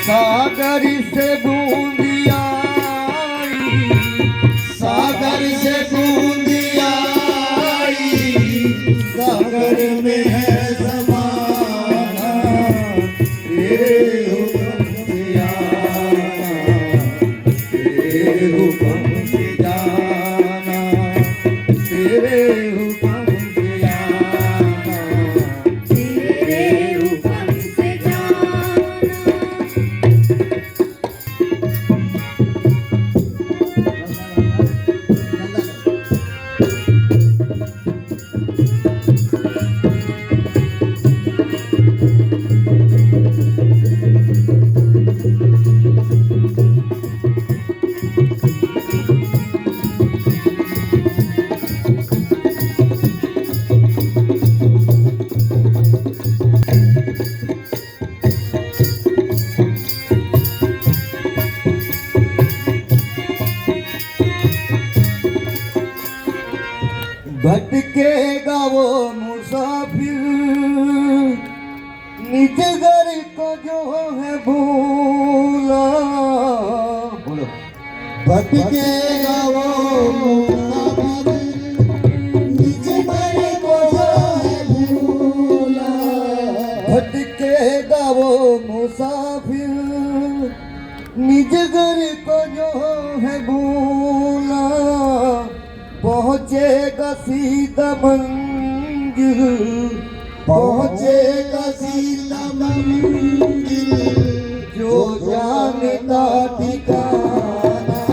सागर से बूंदिया सागर से बूंदिया सागर में है समाना तेरे हुक्म से आना तेरे हुक्म से जाना तेरे हुक्म से आना तेरे हुक्म से भटकेगा वो मुसाफिर निज घर को जो है भूला बोलो भटकेगा वो मुसाफिर निज घर को जो है भूला भटकेगा वो मुसाफिर निज घर को जो है भूला पहुँचेगा सीधा मंजिल पहुँचेगा सीधा मंजिल जो जानता ठिकाना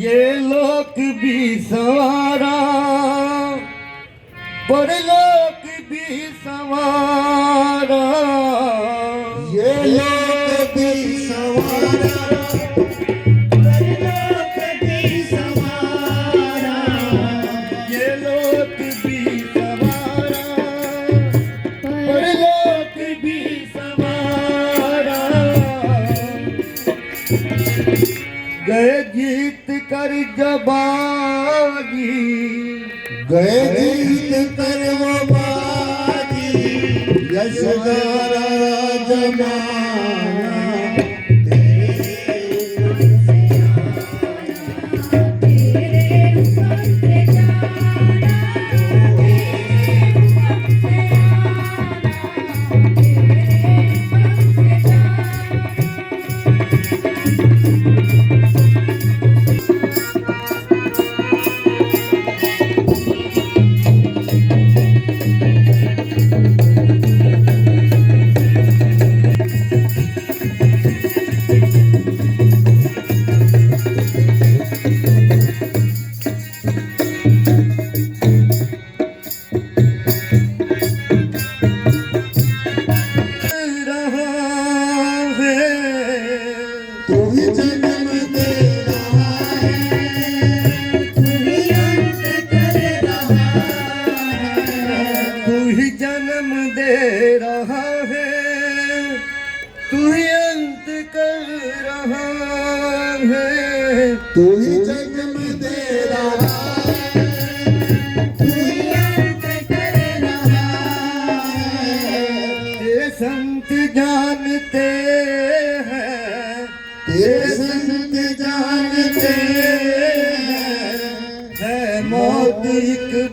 ये लोक भी सवारा परलोक भी सवारा ये लोक भी सवारा परलोक भी सवारा ये लोक भी सवारा परलोक भी सवारा गए जीत कर जबागी गए जीत कर वो बागी यश गारा जमाना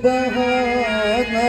बहाना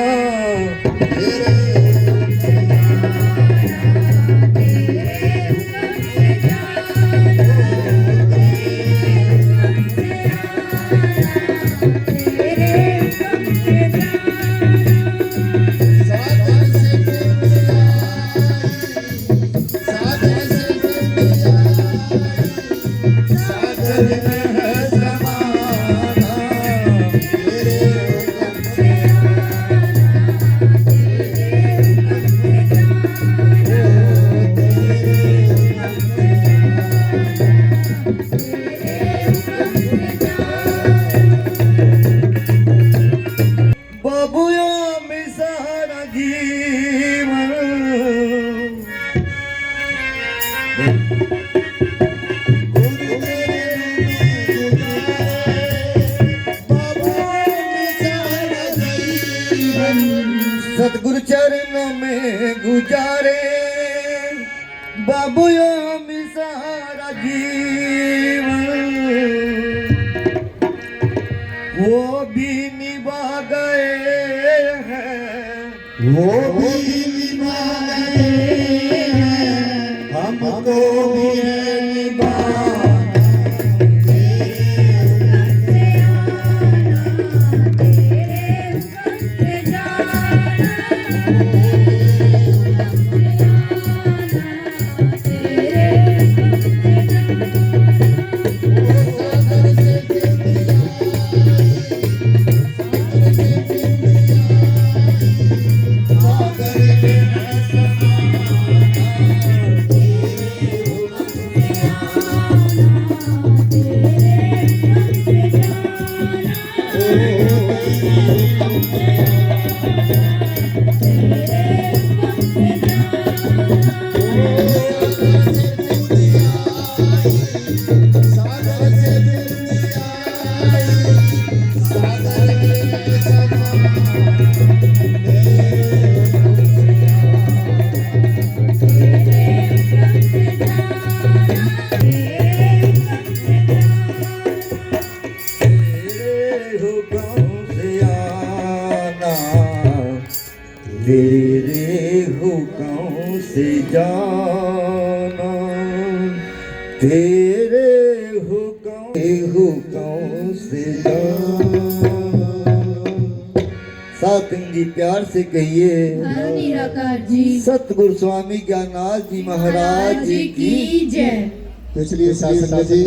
बाबूया में सारा जीवन सतगुरु चरणों में गुजारे बाबूया में सारा जीवन वो भी निभा गए हैं वो भी निभा गए हैं हमको भी है निभाना तेरे हुक्म से जाना तेरे हुक्म से जाना। साथिन जी प्यार से कहिए हर निराकार जी सतगुरु स्वामी ज्ञाननाथ जी महाराज जी की जय। तो इसलिए शासन जी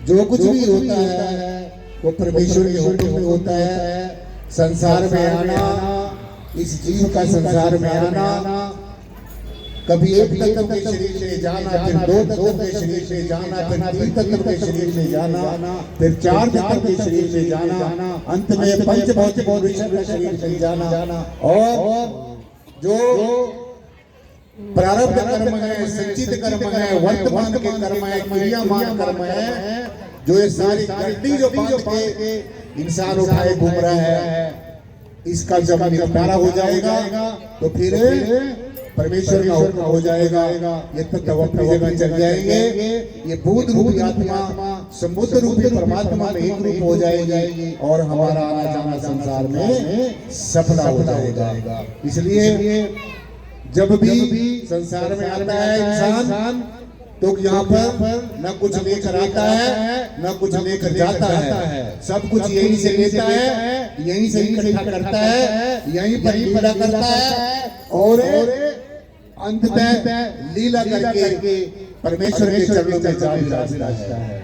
जो कुछ भी होता है वो परमेश्वर के हुक्म में होता है। संसार में आना, इस जीव का संसार में आना, कभी एक तत्व के शरीर से जाना, फिर दो तत्व के शरीर से जाना, फिर तीन तत्व के शरीर में जाना, फिर चार तत्व के शरीर में जाना, अंत में पंच भौतिक विषय के शरीर में जाना। और जो प्रारब्ध कर्म है, संचित कर्म है, वर्तमान के कर्म है, क्रियामान कर्म है, जो ये सारी गड्डी जो बांध के इंसान उठाए घूम रहा है, इसका जब निपटारा हो जाएगा तो फिर परमेश्वर का हुक्म हो जाएगा। ये तत्व अपनी जगह चल जाएंगे। ये भूत रूपी आत्मा समुद्र रूपी परमात्मा में एक रूप हो जाएगी और हमारा आना जाना संसार में सफल हो जाएगा। इसलिए जब भी संसार में आता है इंसान तो यहाँ पर न कुछ लेकर आता है न कुछ लेकर जाता है। सब कुछ यहीं से लेता है, यहीं से इकट्ठा करता है, यहीं पर लीला करता है और अंततः लीला करके परमेश्वर के चरणों में जा विराजता है।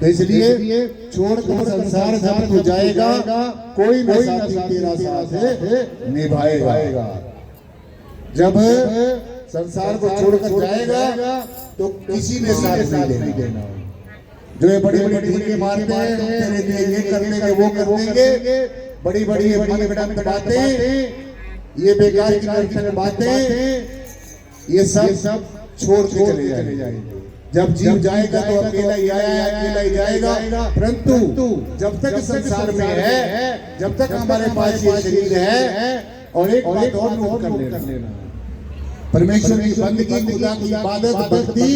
तो इसलिए छोड़कर संसार जब तू जाएगा कोई न साथी तेरा साथ निभाएगा। जब संसार को छोड़कर जाएगा तो किसी ने साथ नहीं देना। जो ये बड़ी बड़ी ढीले मारते हैं तेरे लिए ये कर देंगे वो कर देंगे, बड़ी बड़ी मनगढ़ंत बातें, ये बेकार की नर्तक बातें, ये सब छोड़ के चले जाएंगे। जब जीव जाएगा तो अकेला ही आएगा, अकेला ही जाएगा। परंतु जब तक संसार में है, जब तक हमारे पास ये शरीर है, और एक बात और नोट कर लेना, परमेश्वर की बंदगी, खुदा की इबादत, भक्ति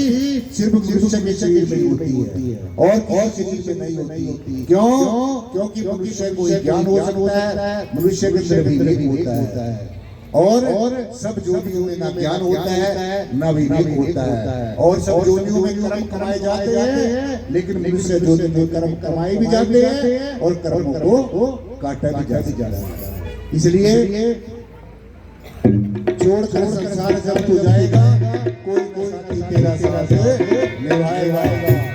सिर्फ मनुष्य के शरीर में होती है और किसी शरीर में नहीं होती। क्यों? क्योंकि मनुष्य को ज्ञान हो सकता है, मनुष्य के अंदर विवेक होता है और सब जोनियों में ना ज्ञान होता है ना विवेक होता है और सब जोनियों में कर्म कमाए जाते हैं, लेकिन मनुष्य जोनि में कर्म कमाए भी जाते हैं और कर्मों को काटा भी जाता है। इसलिए छोड़कर संसार जब तू जाएगा, कोई साथी तेरा साथ निभाएगा।